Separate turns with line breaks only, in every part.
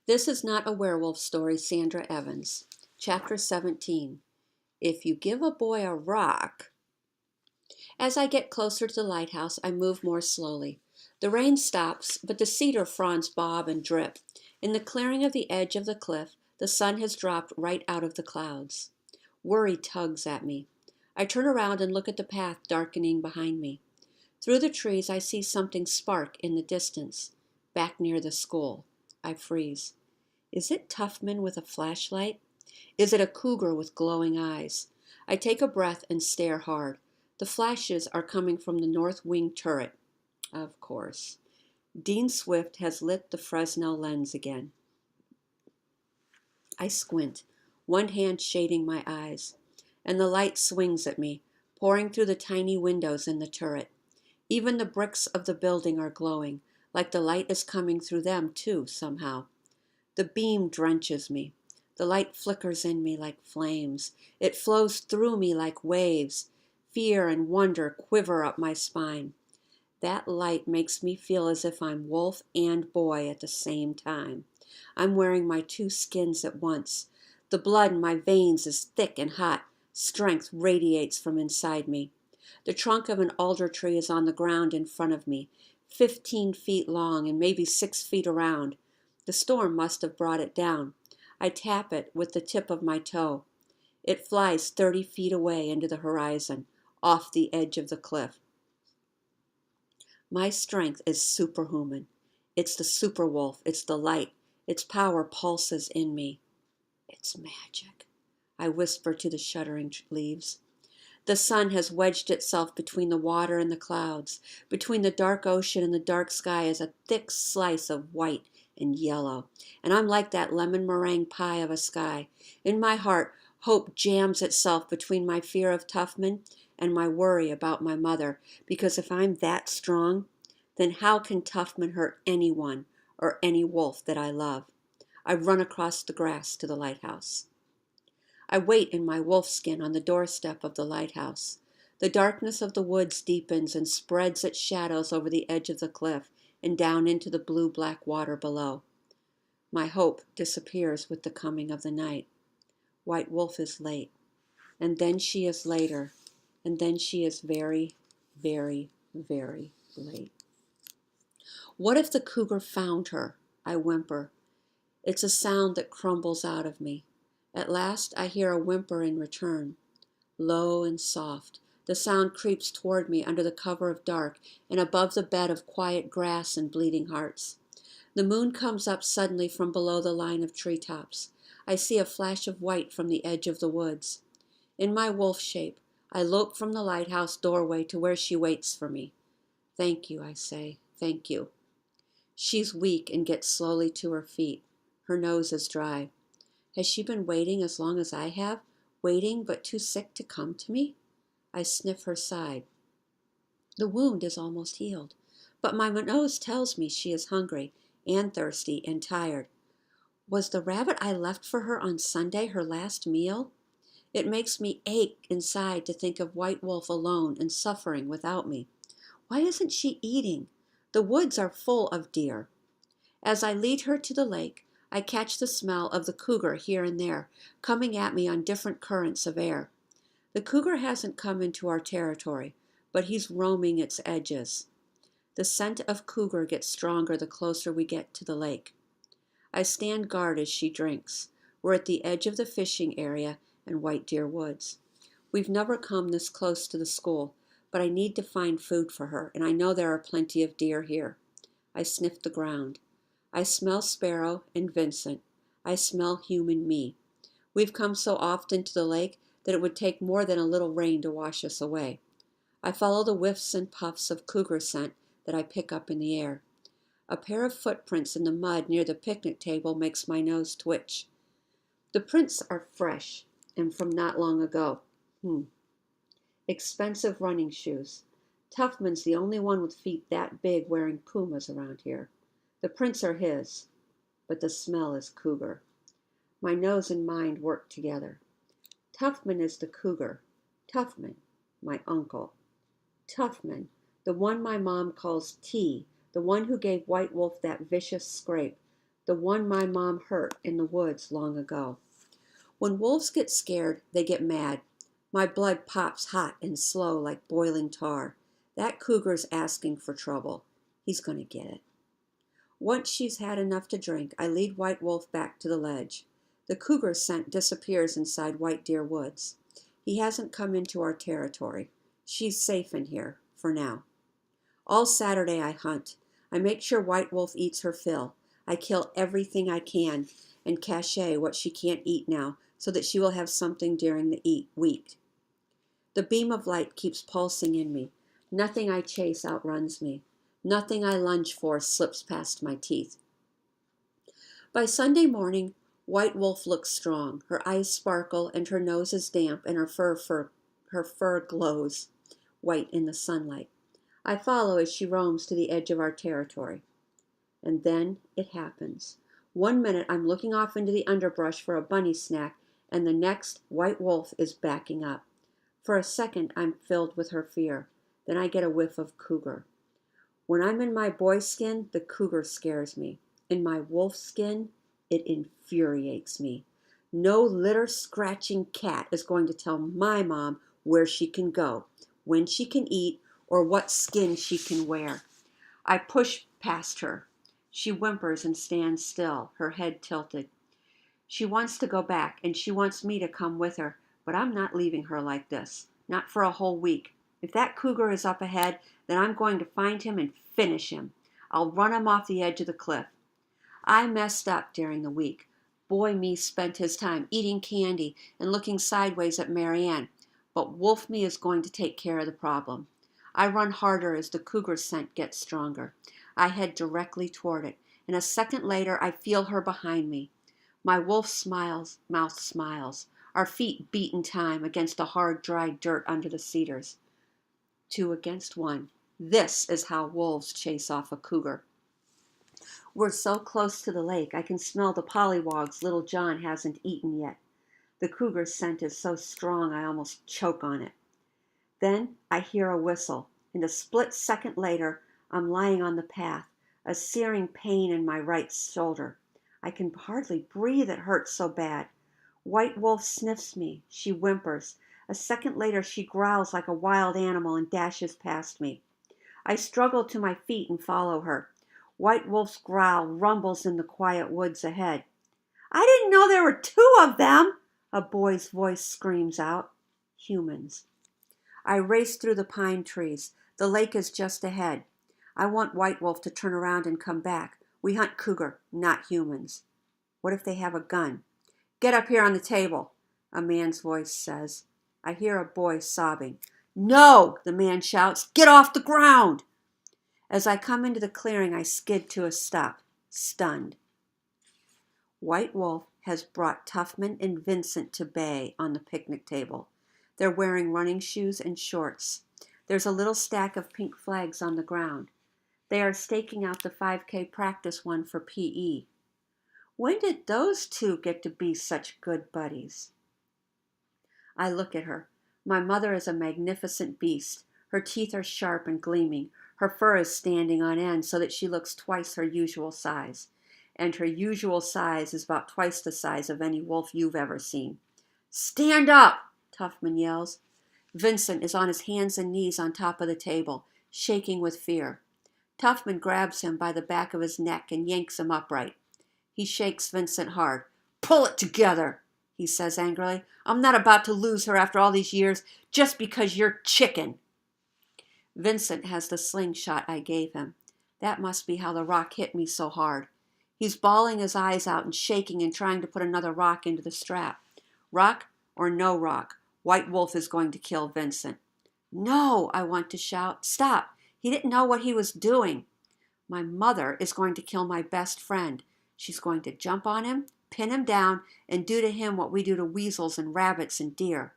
This is not a werewolf story, Sandra Evans. Chapter 17. If you give a boy a rock. As I get closer to the lighthouse, I move more slowly. The rain stops, but the cedar fronds bob and drip. In the clearing of the edge of the cliff, the sun has dropped right out of the clouds. Worry tugs at me. I turn around and look at the path darkening behind me. Through the trees, I see something spark in the distance, back near the school. I freeze. Is it Tuffman with a flashlight? Is it a cougar with glowing eyes? I take a breath and stare hard. The flashes are coming from the north wing turret. Of course. Dean Swift has lit the Fresnel lens again. I squint, one hand shading my eyes, and the light swings at me, pouring through the tiny windows in the turret. Even the bricks of the building are glowing, like the light is coming through them too, somehow. The beam drenches me. The light flickers in me like flames. It flows through me like waves. Fear and wonder quiver up my spine. That light makes me feel as if I'm wolf and boy at the same time. I'm wearing my two skins at once. The blood in my veins is thick and hot. Strength radiates from inside me. The trunk of an alder tree is on the ground in front of me, 15 feet long and maybe 6 feet around. The storm must have brought it down. I tap it with the tip of my toe. It flies 30 feet away into the horizon, off the edge of the cliff. My strength is superhuman. It's the super wolf. It's the light. Its power pulses in me. It's magic, I whisper to the shuddering leaves. The sun has wedged itself between the water and the clouds. Between the dark ocean and the dark sky is a thick slice of white and yellow. And I'm like that lemon meringue pie of a sky. In my heart, hope jams itself between my fear of Tuffman and my worry about my mother. Because if I'm that strong, then how can Tuffman hurt anyone or any wolf that I love? I run across the grass to the lighthouse. I wait in my wolfskin on the doorstep of the lighthouse. The darkness of the woods deepens and spreads its shadows over the edge of the cliff and down into the blue-black water below. My hope disappears with the coming of the night. White Wolf is late, and then she is later, and then she is very, very, very late. What if the cougar found her? I whimper. It's a sound that crumbles out of me. At last I hear a whimper in return. Low and soft, the sound creeps toward me under the cover of dark and above the bed of quiet grass and bleeding hearts. The moon comes up suddenly from below the line of treetops. I see a flash of white from the edge of the woods. In my wolf shape, I lope from the lighthouse doorway to where she waits for me. Thank you, I say, thank you. She's weak and gets slowly to her feet. Her nose is dry. Has she been waiting as long as I have? Waiting but too sick to come to me? I sniff her side. The wound is almost healed, but my nose tells me she is hungry and thirsty and tired. Was the rabbit I left for her on Sunday her last meal? It makes me ache inside to think of White Wolf alone and suffering without me. Why isn't she eating? The woods are full of deer. As I lead her to the lake, I catch the smell of the cougar here and there, coming at me on different currents of air. The cougar hasn't come into our territory, but he's roaming its edges. The scent of cougar gets stronger the closer we get to the lake. I stand guard as she drinks. We're at the edge of the fishing area and White Deer Woods. We've never come this close to the school, but I need to find food for her, and I know there are plenty of deer here. I sniff the ground. I smell Sparrow and Vincent. I smell human me. We've come so often to the lake that it would take more than a little rain to wash us away. I follow the whiffs and puffs of cougar scent that I pick up in the air. A pair of footprints in the mud near the picnic table makes my nose twitch. The prints are fresh and from not long ago. Expensive running shoes. Tuffman's the only one with feet that big wearing Pumas around here. The prints are his, but the smell is cougar. My nose and mind work together. Tuffman is the cougar. Tuffman, my uncle. Tuffman, the one my mom calls T, the one who gave White Wolf that vicious scrape, the one my mom hurt in the woods long ago. When wolves get scared, they get mad. My blood pops hot and slow like boiling tar. That cougar's asking for trouble. He's going to get it. Once she's had enough to drink, I lead White Wolf back to the ledge. The cougar scent disappears inside White Deer Woods. He hasn't come into our territory. She's safe in here, for now. All Saturday I hunt. I make sure White Wolf eats her fill. I kill everything I can and cache what she can't eat now so that she will have something during the week. The beam of light keeps pulsing in me. Nothing I chase outruns me. Nothing I lunge for slips past my teeth. By Sunday morning, White Wolf looks strong. Her eyes sparkle and her nose is damp and her fur glows white in the sunlight. I follow as she roams to the edge of our territory. And then it happens. One minute I'm looking off into the underbrush for a bunny snack, and the next White Wolf is backing up. For a second I'm filled with her fear. Then I get a whiff of cougar. When I'm in my boy skin, the cougar scares me. In my wolf skin, it infuriates me. No litter-scratching cat is going to tell my mom where she can go, when she can eat, or what skin she can wear. I push past her. She whimpers and stands still, her head tilted. She wants to go back, and she wants me to come with her, but I'm not leaving her like this, not for a whole week. If that cougar is up ahead, then I'm going to find him and finish him. I'll run him off the edge of the cliff. I messed up during the week. Boy me spent his time eating candy and looking sideways at Marianne, but Wolf me is going to take care of the problem. I run harder as the cougar scent gets stronger. I head directly toward it, and a second later I feel her behind me. My wolf mouth smiles. Our feet beat in time against the hard, dry dirt under the cedars. 2 against 1. This is how wolves chase off a cougar. We're so close to the lake, I can smell the pollywogs Little John hasn't eaten yet. The cougar's scent is so strong I almost choke on it. Then I hear a whistle, and a split second later, I'm lying on the path, a searing pain in my right shoulder. I can hardly breathe, it hurts so bad. White Wolf sniffs me. She whimpers. A second later, she growls like a wild animal and dashes past me. I struggle to my feet and follow her. White Wolf's growl rumbles in the quiet woods ahead. I didn't know there were 2 of them, a boy's voice screams out. Humans. I race through the pine trees. The lake is just ahead. I want White Wolf to turn around and come back. We hunt cougar, not humans. What if they have a gun? Get up here on the table, a man's voice says. I hear a boy sobbing. No, the man shouts. Get off the ground. As I come into the clearing, I skid to a stop, stunned. White Wolf has brought Tuffman and Vincent to bay on the picnic table. They're wearing running shoes and shorts. There's a little stack of pink flags on the ground. They are staking out the 5K practice one for PE. When did those 2 get to be such good buddies? I look at her. My mother is a magnificent beast. Her teeth are sharp and gleaming. Her fur is standing on end so that she looks twice her usual size. And her usual size is about twice the size of any wolf you've ever seen. Stand up, Tuffman yells. Vincent is on his hands and knees on top of the table, shaking with fear. Tuffman grabs him by the back of his neck and yanks him upright. He shakes Vincent hard. Pull it together, he says angrily. I'm not about to lose her after all these years just because you're chicken. Vincent has the slingshot I gave him. That must be how the rock hit me so hard. He's bawling his eyes out and shaking and trying to put another rock into the strap. Rock or no rock, White Wolf is going to kill Vincent. No, I want to shout. Stop. He didn't know what he was doing. My mother is going to kill my best friend. She's going to jump on him, pin him down, and do to him what we do to weasels and rabbits and deer.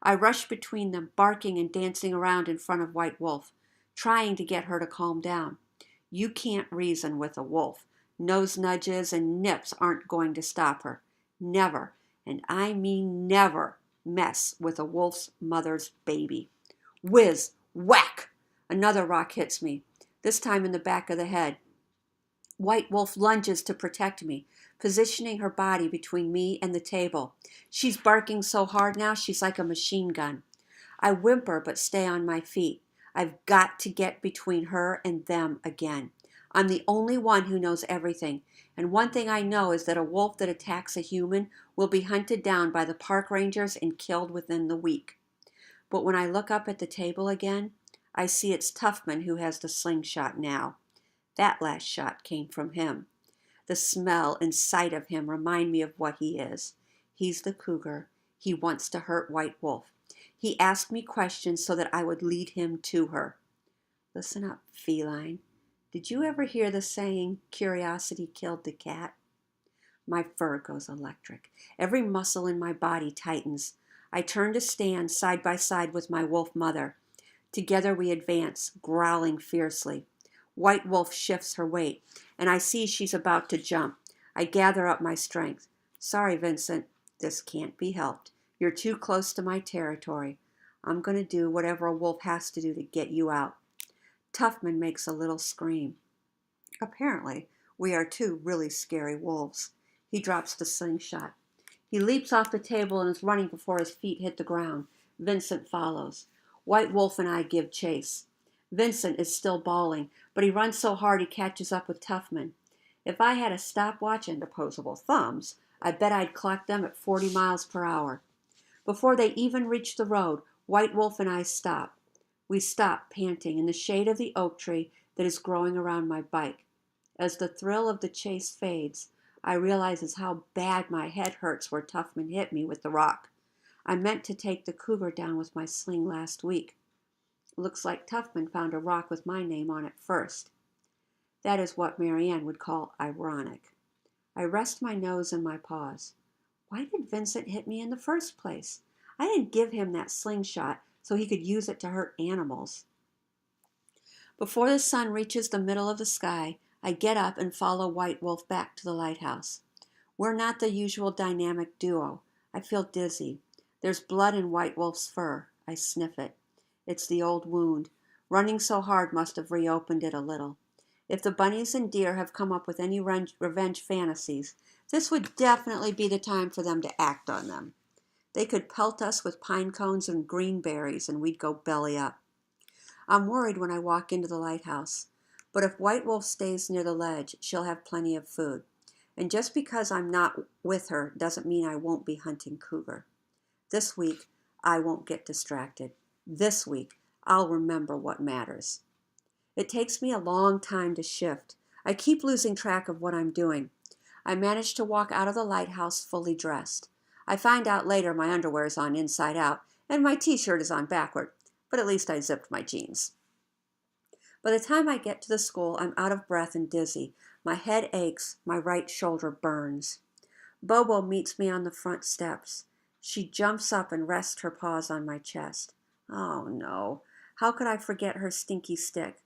I rush between them, barking and dancing around in front of White Wolf, trying to get her to calm down. You can't reason with a wolf. Nose nudges and nips aren't going to stop her. Never, and I mean never, mess with a wolf's mother's baby. Whiz! Whack! Another rock hits me, this time in the back of the head. White Wolf lunges to protect me, positioning her body between me and the table. She's barking so hard now, she's like a machine gun. I whimper but stay on my feet. I've got to get between her and them again. I'm the only one who knows everything, and one thing I know is that a wolf that attacks a human will be hunted down by the park rangers and killed within the week. But when I look up at the table again, I see it's Tuffman who has the slingshot now. That last shot came from him. The smell and sight of him remind me of what he is. He's the cougar. He wants to hurt White Wolf. He asked me questions so that I would lead him to her. Listen up, feline. Did you ever hear the saying, curiosity killed the cat? My fur goes electric. Every muscle in my body tightens. I turn to stand side by side with my wolf mother. Together we advance, growling fiercely. White Wolf shifts her weight, and I see she's about to jump. I gather up my strength. Sorry, Vincent. This can't be helped. You're too close to my territory. I'm going to do whatever a wolf has to do to get you out. Tuffman makes a little scream. Apparently, we are two really scary wolves. He drops the slingshot. He leaps off the table and is running before his feet hit the ground. Vincent follows. White Wolf and I give chase. Vincent is still bawling, but he runs so hard he catches up with Tuffman. If I had a stopwatch and opposable thumbs, I bet I'd clock them at 40 miles per hour. Before they even reach the road, White Wolf and I stop. We stop, panting, in the shade of the oak tree that is growing around my bike. As the thrill of the chase fades, I realize how bad my head hurts where Tuffman hit me with the rock. I meant to take the cougar down with my sling last week. Looks like Tuffman found a rock with my name on it first. That is what Marianne would call ironic. I rest my nose in my paws. Why did Vincent hit me in the first place? I didn't give him that slingshot so he could use it to hurt animals. Before the sun reaches the middle of the sky, I get up and follow White Wolf back to the lighthouse. We're not the usual dynamic duo. I feel dizzy. There's blood in White Wolf's fur. I sniff it. It's the old wound. Running so hard must have reopened it a little. If the bunnies and deer have come up with any revenge fantasies, this would definitely be the time for them to act on them. They could pelt us with pine cones and green berries, and we'd go belly up. I'm worried when I walk into the lighthouse, but if White Wolf stays near the ledge, she'll have plenty of food. And just because I'm not with her doesn't mean I won't be hunting cougar. This week, I won't get distracted. This week, I'll remember what matters. It takes me a long time to shift. I keep losing track of what I'm doing. I manage to walk out of the lighthouse fully dressed. I find out later my underwear is on inside out and my t-shirt is on backward, but at least I zipped my jeans. By the time I get to the school, I'm out of breath and dizzy. My head aches, my right shoulder burns. Bobo meets me on the front steps. She jumps up and rests her paws on my chest. Oh no, how could I forget her stinky stick?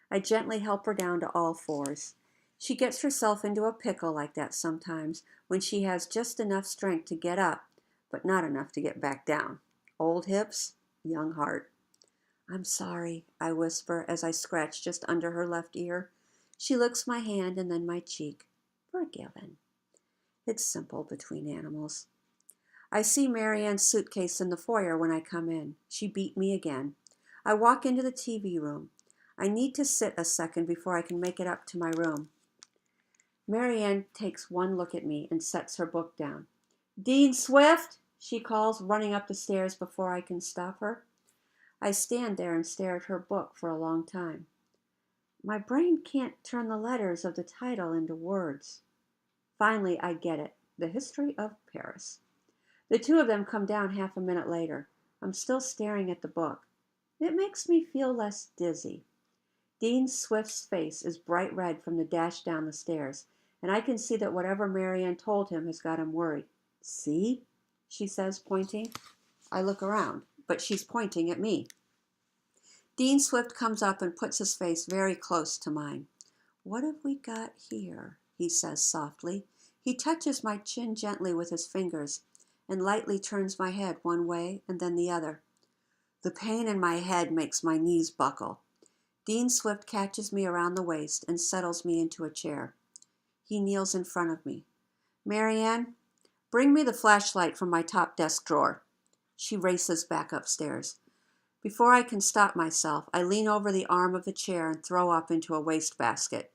I gently help her down to all fours. She gets herself into a pickle like that sometimes when she has just enough strength to get up, but not enough to get back down. Old hips, young heart. I'm sorry, I whisper as I scratch just under her left ear. She licks my hand and then my cheek. Forgiven. It's simple between animals. I see Marianne's suitcase in the foyer when I come in. She beat me again. I walk into the TV room. I need to sit a second before I can make it up to my room. Marianne takes one look at me and sets her book down. Dean Swift, she calls, running up the stairs before I can stop her. I stand there and stare at her book for a long time. My brain can't turn the letters of the title into words. Finally, I get it. The History of Paris. The two of them come down half a minute later. I'm still staring at the book. It makes me feel less dizzy. Dean Swift's face is bright red from the dash down the stairs, and I can see that whatever Marianne told him has got him worried. See? She says, pointing. I look around, but she's pointing at me. Dean Swift comes up and puts his face very close to mine. What have we got here? He says softly. He touches my chin gently with his fingers and lightly turns my head one way and then the other. The pain in my head makes my knees buckle. Dean Swift catches me around the waist and settles me into a chair. He kneels in front of me. Marianne, bring me the flashlight from my top desk drawer. She races back upstairs. Before I can stop myself, I lean over the arm of the chair and throw up into a wastebasket.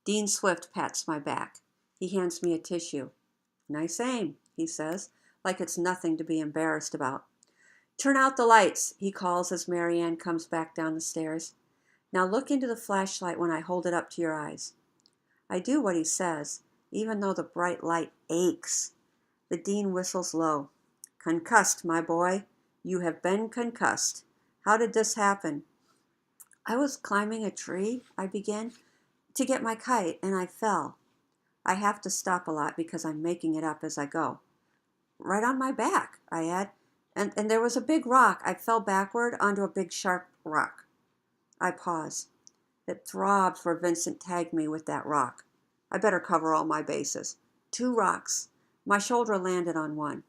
Dean Swift pats my back. He hands me a tissue. Nice aim, he says, like it's nothing to be embarrassed about. Turn out the lights, he calls as Marianne comes back down the stairs. Now look into the flashlight when I hold it up to your eyes. I do what he says, even though the bright light aches. The dean whistles low. Concussed, my boy. You have been concussed. How did this happen? I was climbing a tree, I begin, to get my kite, and I fell. I have to stop a lot because I'm making it up as I go. Right on my back, I add. And there was a big rock. I fell backward onto a big sharp rock. I pause. It throbs where Vincent tagged me with that rock. I better cover all my bases. 2 rocks. My shoulder landed on one.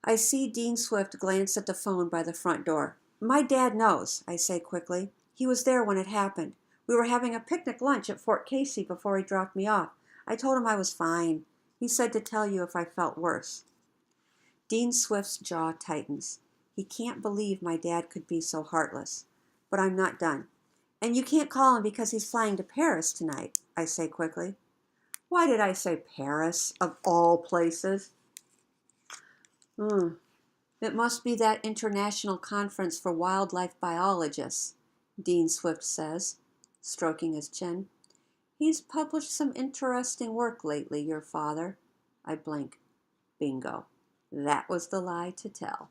I see Dean Swift glance at the phone by the front door. My dad knows, I say quickly. He was there when it happened. We were having a picnic lunch at Fort Casey before he dropped me off. I told him I was fine. He said to tell you if I felt worse. Dean Swift's jaw tightens. He can't believe my dad could be so heartless. But I'm not done. And you can't call him because he's flying to Paris tonight, I say quickly. Why did I say Paris, of all places? It must be that international conference for wildlife biologists, Dean Swift says, stroking his chin. He's published some interesting work lately, your father. I blink. Bingo. That was the lie to tell.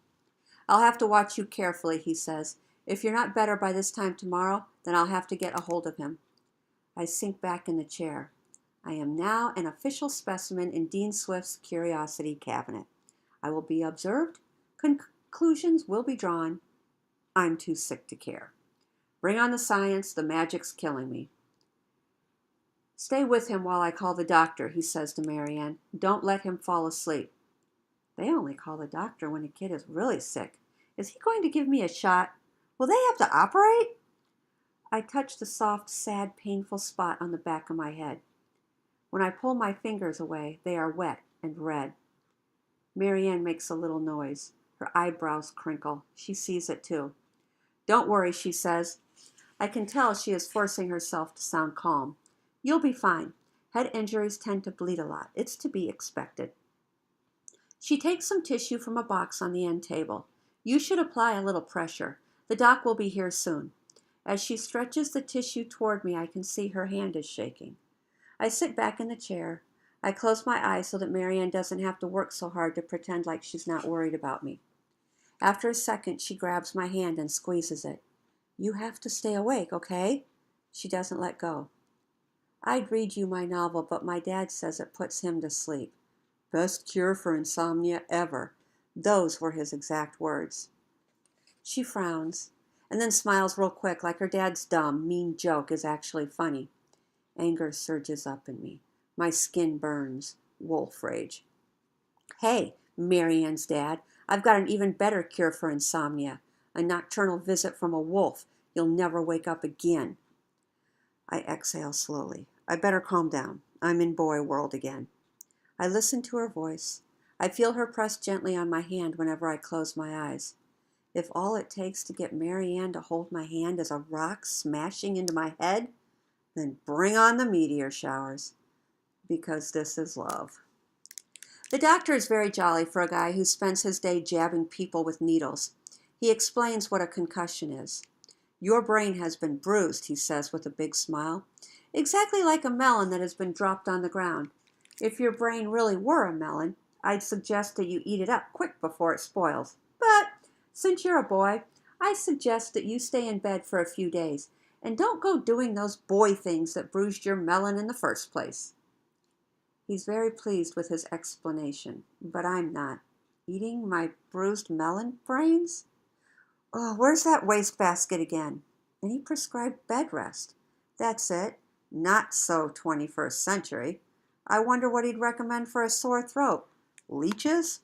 I'll have to watch you carefully, he says. If you're not better by this time tomorrow, then I'll have to get a hold of him. I sink back in the chair. I am now an official specimen in Dean Swift's curiosity cabinet. I will be observed. Conclusions will be drawn. I'm too sick to care. Bring on the science. The magic's killing me. Stay with him while I call the doctor, he says to Marianne. Don't let him fall asleep. They only call the doctor when a kid is really sick. Is he going to give me a shot? Will they have to operate? I touch the soft, sad, painful spot on the back of my head. When I pull my fingers away, they are wet and red. Marianne makes a little noise. Her eyebrows crinkle. She sees it too. Don't worry, she says. I can tell she is forcing herself to sound calm. You'll be fine. Head injuries tend to bleed a lot. It's to be expected. She takes some tissue from a box on the end table. You should apply a little pressure. The doc will be here soon. As she stretches the tissue toward me, I can see her hand is shaking. I sit back in the chair. I close my eyes so that Marianne doesn't have to work so hard to pretend like she's not worried about me. After a second, she grabs my hand and squeezes it. You have to stay awake, okay? She doesn't let go. I'd read you my novel, but my dad says it puts him to sleep. Best cure for insomnia ever. Those were his exact words. She frowns, and then smiles real quick like her dad's dumb, mean joke is actually funny. Anger surges up in me. My skin burns. Wolf rage. Hey, Marianne's dad, I've got an even better cure for insomnia. A nocturnal visit from a wolf. You'll never wake up again. I exhale slowly. I better calm down. I'm in boy world again. I listen to her voice. I feel her press gently on my hand whenever I close my eyes. If all it takes to get Marianne to hold my hand is a rock smashing into my head, then bring on the meteor showers. Because this is love. The doctor is very jolly for a guy who spends his day jabbing people with needles. He explains what a concussion is. Your brain has been bruised, he says with a big smile. Exactly like a melon that has been dropped on the ground. If your brain really were a melon, I'd suggest that you eat it up quick before it spoils. But since you're a boy, I suggest that you stay in bed for a few days and don't go doing those boy things that bruised your melon in the first place. He's very pleased with his explanation, but I'm not. Eating my bruised melon brains? Oh, where's that wastebasket again? And he prescribed bed rest. That's it. Not so 21st century. I wonder what he'd recommend for a sore throat. Leeches?